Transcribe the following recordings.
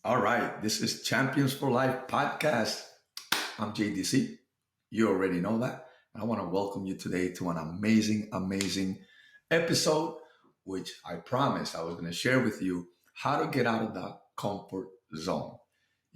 All right, this is Champions for Life podcast. I'm JDC. You already know that. I want to welcome you today to an amazing episode, which I promised I was going to share with you how to get out of the comfort zone.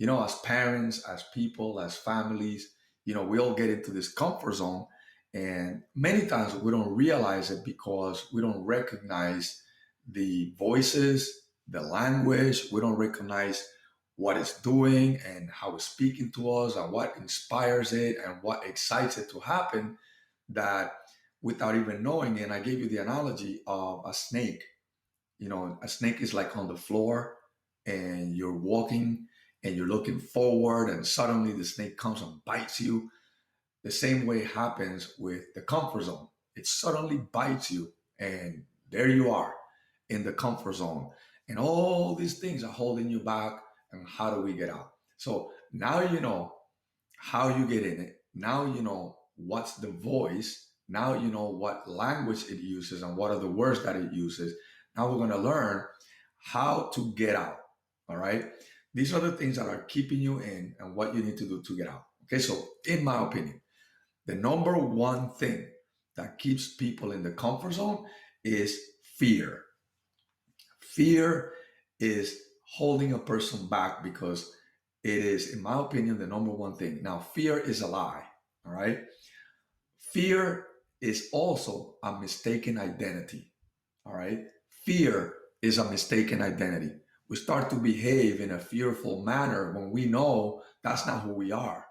As parents, as people, as families, we all get into this comfort zone. And many times we don't realize it because we don't recognize the voices, the language. We don't recognize what it's doing and how it's speaking to us and what inspires it and what excites it to happen that without even knowing it. And I gave you the analogy of a snake. A snake is like on the floor and you're walking and you're looking forward and suddenly the snake comes and bites you. The same way happens with the comfort zone. It suddenly bites you and there you are in the comfort zone. And all these things are holding you back. And how do we get out? So now you know how you get in it. Now you know what's the voice. Now you know what language it uses and what are the words that it uses. Now we're going to learn how to get out. All right. These are the things that are keeping you in and what you need to do to get out. Okay. So, in my opinion, the number one thing that keeps people in the comfort zone is fear. Fear is holding a person back because it is, in my opinion, the number one thing. Now, fear is a lie. All right. Fear is also a mistaken identity. All right. Fear is a mistaken identity. We start to behave in a fearful manner when we know that's not who we are.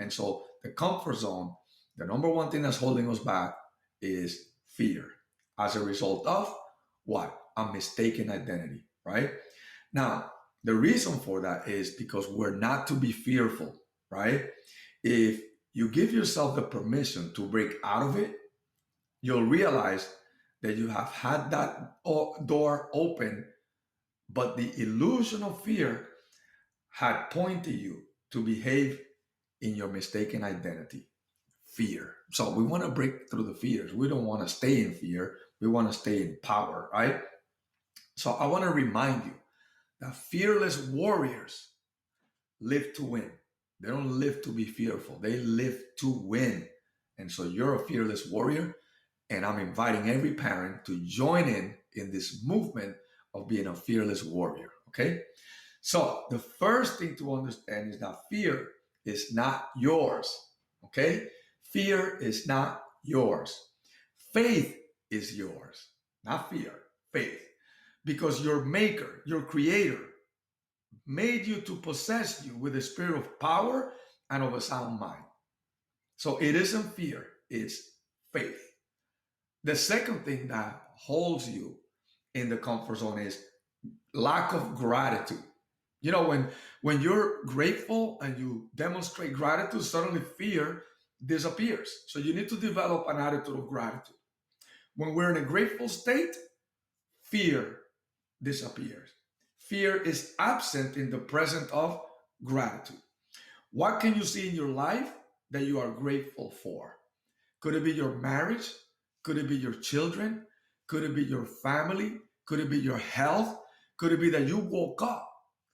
And so the comfort zone, the number one thing that's holding us back is fear as a result of what? A mistaken identity, right? Now, the reason for that is because we're not to be fearful, right? If you give yourself the permission to break out of it, you'll realize that you have had that door open, but the illusion of fear had pointed you to behave in your mistaken identity. Fear. So we want to break through the fears. We don't want to stay in fear. We want to stay in power, right? So I want to remind you that fearless warriors live to win. They don't live to be fearful. They live to win. And so you're a fearless warrior. And I'm inviting every parent to join in this movement of being a fearless warrior. Okay. So the first thing to understand is that fear is not yours. Okay. Fear is not yours. Faith is yours, not fear, faith. Because your maker, your creator, made you to possess you with a spirit of power and of a sound mind. So it isn't fear, it's faith. The second thing that holds you in the comfort zone is lack of gratitude. When you're grateful and you demonstrate gratitude, suddenly fear disappears. So you need to develop an attitude of gratitude. When we're in a grateful state, fear disappears. Fear is absent in the presence of gratitude. What can you see in your life that you are grateful for? Could it be your marriage? Could it be your children? Could it be your family? Could it be your health? Could it be that you woke up?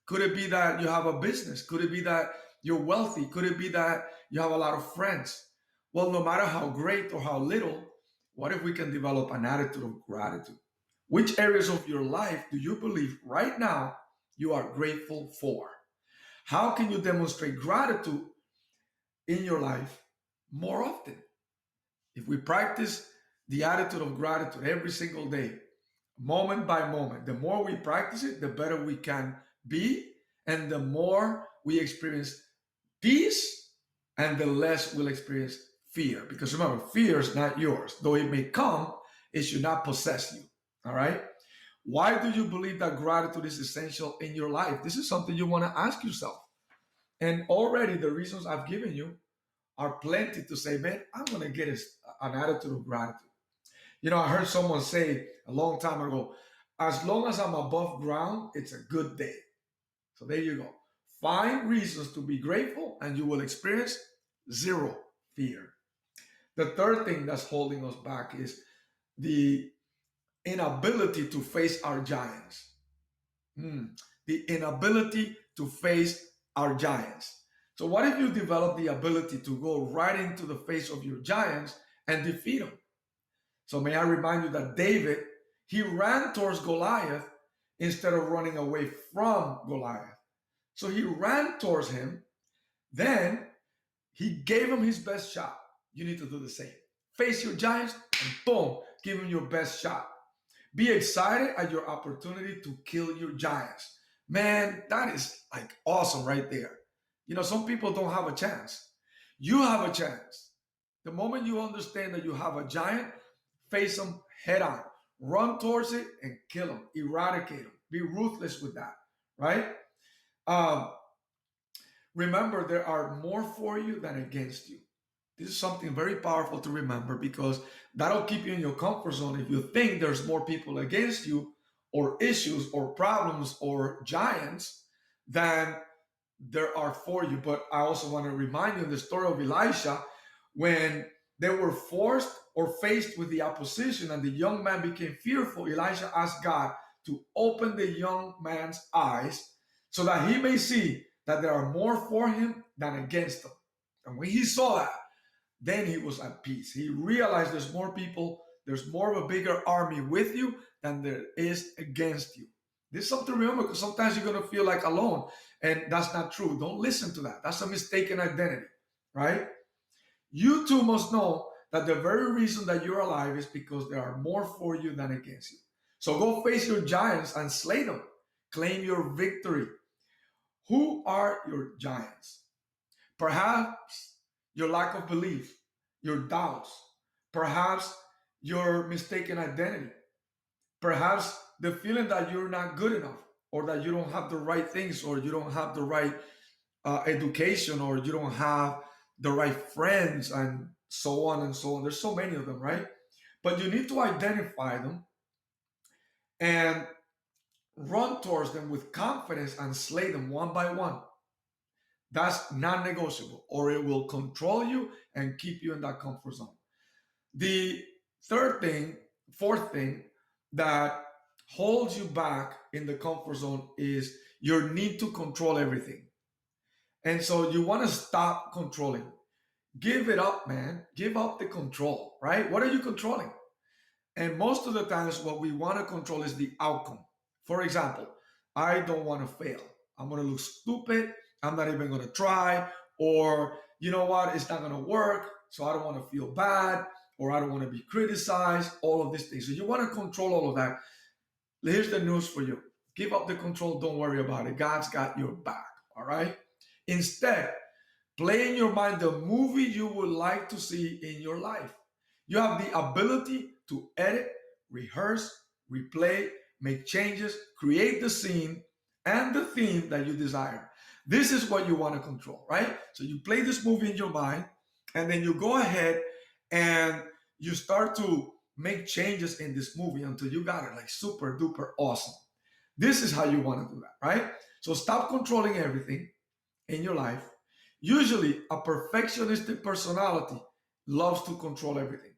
Could it be that you have a business? Could it be that you're wealthy? Could it be that you have a lot of friends? Well, no matter how great or how little, what if we can develop an attitude of gratitude? Which areas of your life do you believe right now you are grateful for? How can you demonstrate gratitude in your life more often? If we practice the attitude of gratitude every single day, moment by moment, the more we practice it, the better we can be, and the more we experience peace, and the less we'll experience fear. Because remember, fear is not yours. Though it may come, it should not possess you. All right? Why do you believe that gratitude is essential in your life? This is something you want to ask yourself. And already the reasons I've given you are plenty to say, man, I'm going to get an attitude of gratitude. I heard someone say a long time ago, as long as I'm above ground, it's a good day. So there you go. Find reasons to be grateful and you will experience zero fear. The third thing that's holding us back is the inability to face our giants. The inability to face our giants. So, what if you develop the ability to go right into the face of your giants and defeat them? So, may I remind you that David, he ran towards Goliath instead of running away from Goliath. So, he ran towards him, then he gave him his best shot. You need to do the same. Face your giants and boom, give him your best shot. Be excited at your opportunity to kill your giants. Man, that is like awesome right there. You know, some people don't have a chance. You have a chance. The moment you understand that you have a giant, face them head on. Run towards it and kill them. Eradicate them. Be ruthless with that, right? Um, Remember, there are more for you than against you. This is something very powerful to remember because that'll keep you in your comfort zone if you think there's more people against you or issues or problems or giants than there are for you. But I also want to remind you in the story of Elisha, when they were forced or faced with the opposition and the young man became fearful, Elisha asked God to open the young man's eyes so that he may see that there are more for him than against him. And when he saw that, then he was at peace. He realized there's more people, there's more of a bigger army with you than there is against you. This is something to remember because sometimes you're going to feel like alone, and that's not true. Don't listen to that. That's a mistaken identity, right? You too must know that the very reason that you're alive is because there are more for you than against you. So go face your giants and slay them. Claim your victory. Who are your giants? Perhaps your lack of belief, your doubts, perhaps your mistaken identity, perhaps the feeling that you're not good enough or that you don't have the right things or you don't have the right education or you don't have the right friends and so on and so on. There's so many of them, right? But you need to identify them and run towards them with confidence and slay them one by one. That's non-negotiable, or it will control you and keep you in that comfort zone. The fourth thing that holds you back in the comfort zone is your need to control everything. And so you want to stop controlling. Give it up, man. Give up the control, right? What are you controlling? And most of the times, what we want to control is the outcome. For example, I don't want to fail. I'm going to look stupid. I'm not even going to try. Or, you know what? It's not going to work. So I don't want to feel bad. Or I don't want to be criticized. All of these things. So you want to control all of that. Here's the news for you. Give up the control. Don't worry about it. God's got your back. All right? Instead, play in your mind the movie you would like to see in your life. You have the ability to edit, rehearse, replay, make changes, create the scene and the theme that you desire. This is what you want to control, right? So you play this movie in your mind, and then you go ahead and you start to make changes in this movie until you got it like super duper awesome. This is how you want to do that, right? So stop controlling everything in your life. Usually, a perfectionistic personality loves to control everything,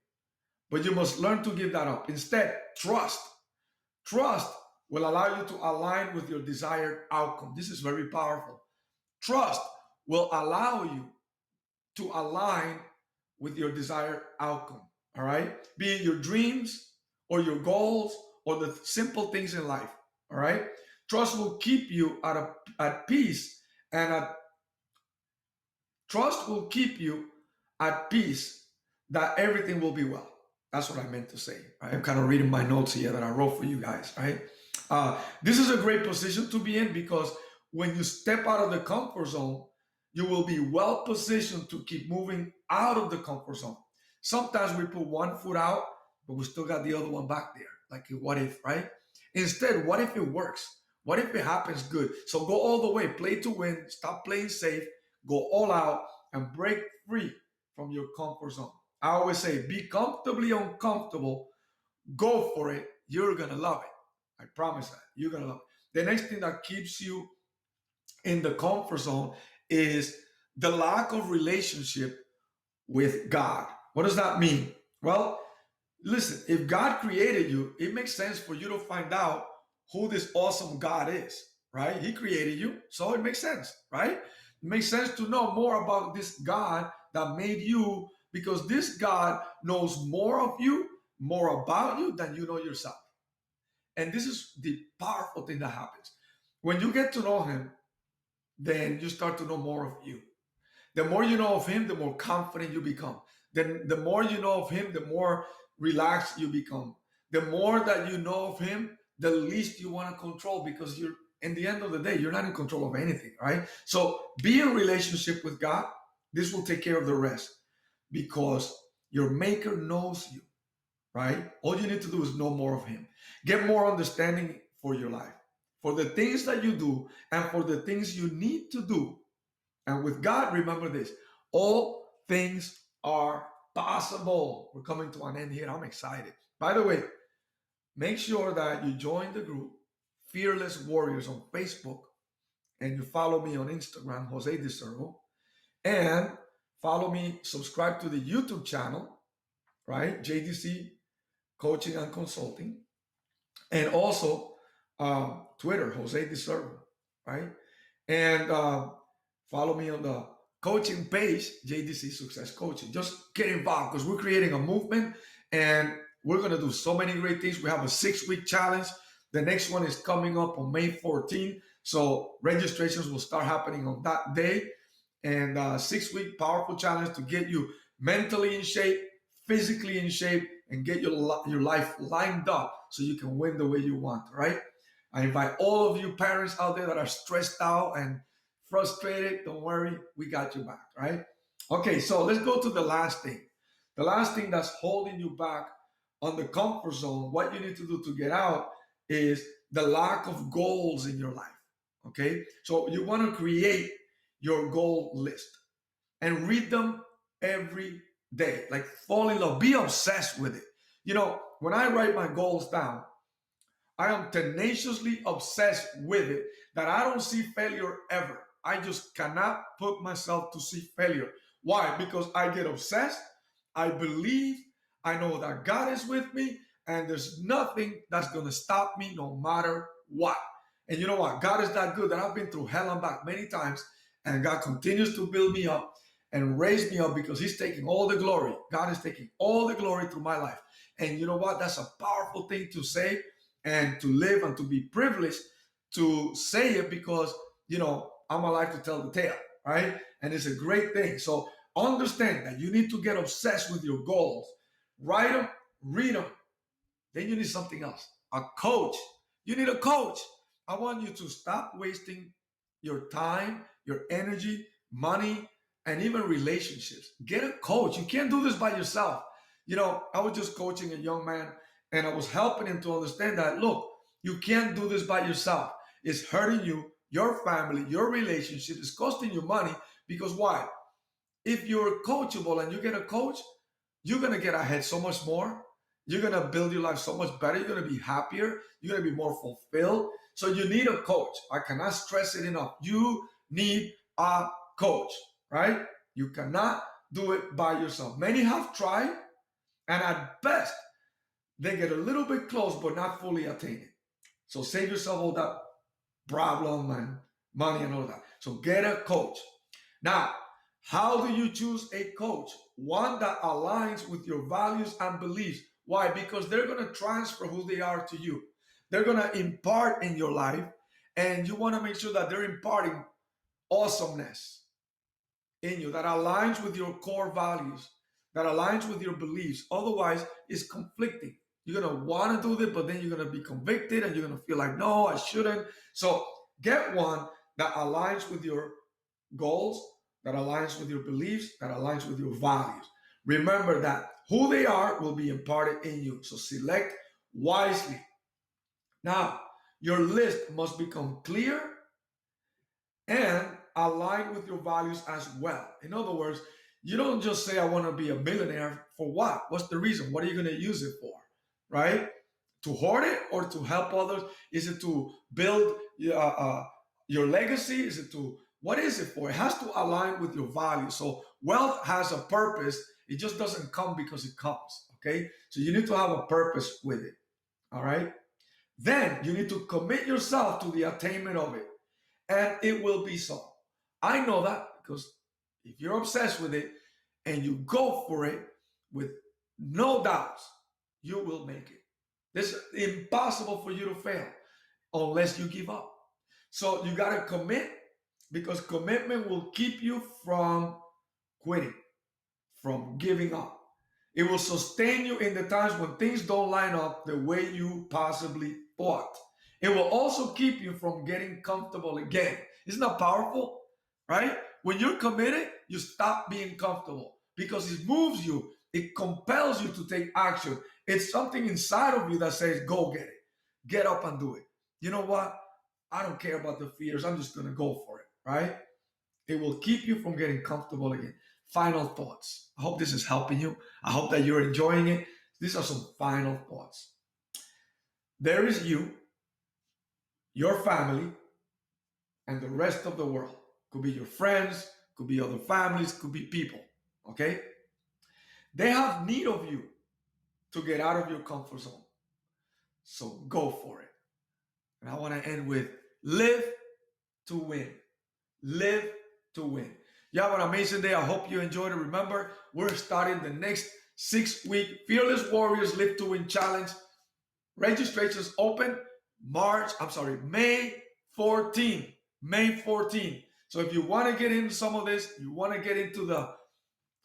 but you must learn to give that up. Instead, trust. Trust will allow you to align with your desired outcome. This is very powerful. Trust will allow you to align with your desired outcome. All right? Be it your dreams or your goals or the simple things in life. All right? Trust will keep you at peace and trust will keep you at peace that everything will be well. That's what I meant to say. Right? I'm kind of reading my notes here that I wrote for you guys. Right? This is a great position to be in because when you step out of the comfort zone, you will be well positioned to keep moving out of the comfort zone. Sometimes we put one foot out, but we still got the other one back there. Like, what if, right? Instead, what if it works? What if it happens good? So go all the way, play to win, stop playing safe, go all out, and break free from your comfort zone. I always say, be comfortably uncomfortable, go for it, you're gonna love it. I promise that, you're gonna love it. The next thing that keeps you in the comfort zone is the lack of relationship with God. What does that mean? Well, listen, if God created you, it makes sense for you to find out who this awesome God is. right? He created you, so it makes sense, right? It makes sense to know more about this God that made you, because this God knows more of you, more about you than you know yourself. And this is the powerful thing that happens. When you get to know him, then you start to know more of you. The more you know of him, the more confident you become. Then the more you know of him, the more relaxed you become. The more that you know of him, the least you want to control, because you're, in the end of the day, you're not in control of anything, right? So be in relationship with God. This will take care of the rest, because your maker knows you, right? All you need to do is know more of him. Get more understanding for your life, for the things that you do, and for the things you need to do. And with God, remember this: all things are possible. We're coming to an end here. I'm excited. By the way, make sure that you join the group Fearless Warriors on Facebook, and you follow me on Instagram, Jose Deservo, and follow me, subscribe to the YouTube channel, right? JDC Coaching and Consulting, and also Twitter, Jose Deservo, right? And follow me on the coaching page, JDC Success Coaching. Just get involved, because we're creating a movement, and we're going to do so many great things. We have a 6-week challenge. The next one is coming up on May 14th. So registrations will start happening on that day. And 6-week powerful challenge to get you mentally in shape, physically in shape, and get your life lined up so you can win the way you want, right? I invite all of you parents out there that are stressed out and frustrated. Don't worry, we got you back, right? Okay, so let's go to the last thing. The last thing that's holding you back on the comfort zone, what you need to do to get out, is the lack of goals in your life. Okay, so you want to create your goal list and read them every day. Like, fall in love, be obsessed with it. You know, when I write my goals down, I am tenaciously obsessed with it, that I don't see failure ever. I just cannot put myself to see failure. Why? Because I get obsessed. I believe. I know that God is with me, and there's nothing that's going to stop me, no matter what. And you know what? God is that good that I've been through hell and back many times, and God continues to build me up and raise me up, because he's taking all the glory. God is taking all the glory through my life. And you know what? That's a powerful thing to say and to live, and to be privileged to say it, because, you know, I'm alive to tell the tale, right? And it's a great thing. So understand that you need to get obsessed with your goals. Write them, read them. Then you need something else, a coach. You need a coach. I want you to stop wasting your time, your energy, money, and even relationships. Get a coach. You can't do this by yourself. You know, I was just coaching a young man, and I was helping him to understand that, look, you can't do this by yourself. It's hurting you, your family, your relationship. It's costing you money, because why? If you're coachable and you get a coach, you're going to get ahead so much more. You're going to build your life so much better. You're going to be happier. You're going to be more fulfilled. So you need a coach. I cannot stress it enough. You need a coach, right? You cannot do it by yourself. Many have tried, and at best, they get a little bit close, but not fully attain it. So save yourself all that problem and money and all that. So get a coach. Now, how do you choose a coach? One that aligns with your values and beliefs. Why? Because they're going to transfer who they are to you. They're going to impart in your life, and you want to make sure that they're imparting awesomeness in you that aligns with your core values, that aligns with your beliefs. Otherwise, it's conflicting. You're going to want to do this, but then you're going to be convicted, and you're going to feel like, no, I shouldn't. So get one that aligns with your goals, that aligns with your beliefs, that aligns with your values. Remember that who they are will be imparted in you. So select wisely. Now, your list must become clear and align with your values as well. In other words, you don't just say, I want to be a millionaire. For what? What's the reason? What are you going to use it for? Right? To hoard it, or to help others? Is it to build your legacy? Is it to, what is it for? It has to align with your values. So wealth has a purpose. It just doesn't come because it comes. Okay. So you need to have a purpose with it. All right. Then you need to commit yourself to the attainment of it, and it will be so. I know that because if you're obsessed with it and you go for it with no doubts, you will make it. It's impossible for you to fail unless you give up. So you got to commit, because commitment will keep you from quitting, from giving up. It will sustain you in the times when things don't line up the way you possibly thought. It will also keep you from getting comfortable again. Isn't that powerful? Right? When you're committed, you stop being comfortable because it moves you. It compels you to take action. It's something inside of you that says, go get it. Get up and do it. You know what? I don't care about the fears. I'm just going to go for it. Right? It will keep you from getting comfortable again. Final thoughts. I hope this is helping you. I hope that you're enjoying it. These are some final thoughts. There is you, your family, and the rest of the world. Could be your friends, could be other families, could be people. Okay? They have need of you to get out of your comfort zone. So go for it. And I want to end with live to win. Live to win. You have an amazing day. I hope you enjoyed it. Remember, we're starting the next 6-week Fearless Warriors Live to Win Challenge. Registrations open May 14. May 14. So if you want to get into some of this, you want to get into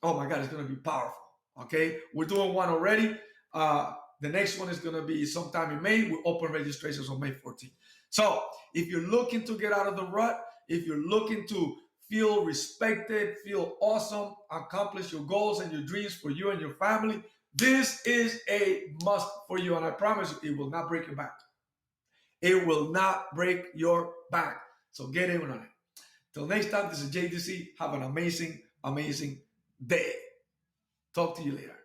oh my God, it's going to be powerful. Okay, we're doing one already. The next one is going to be sometime in May. We open registrations on May 14th. So if you're looking to get out of the rut, if you're looking to feel respected, feel awesome, accomplish your goals and your dreams for you and your family, this is a must for you. And I promise you, it will not break your back. It will not break your back. So get in on it. Till next time, this is JDC. Have an amazing, amazing day. Talk to you later.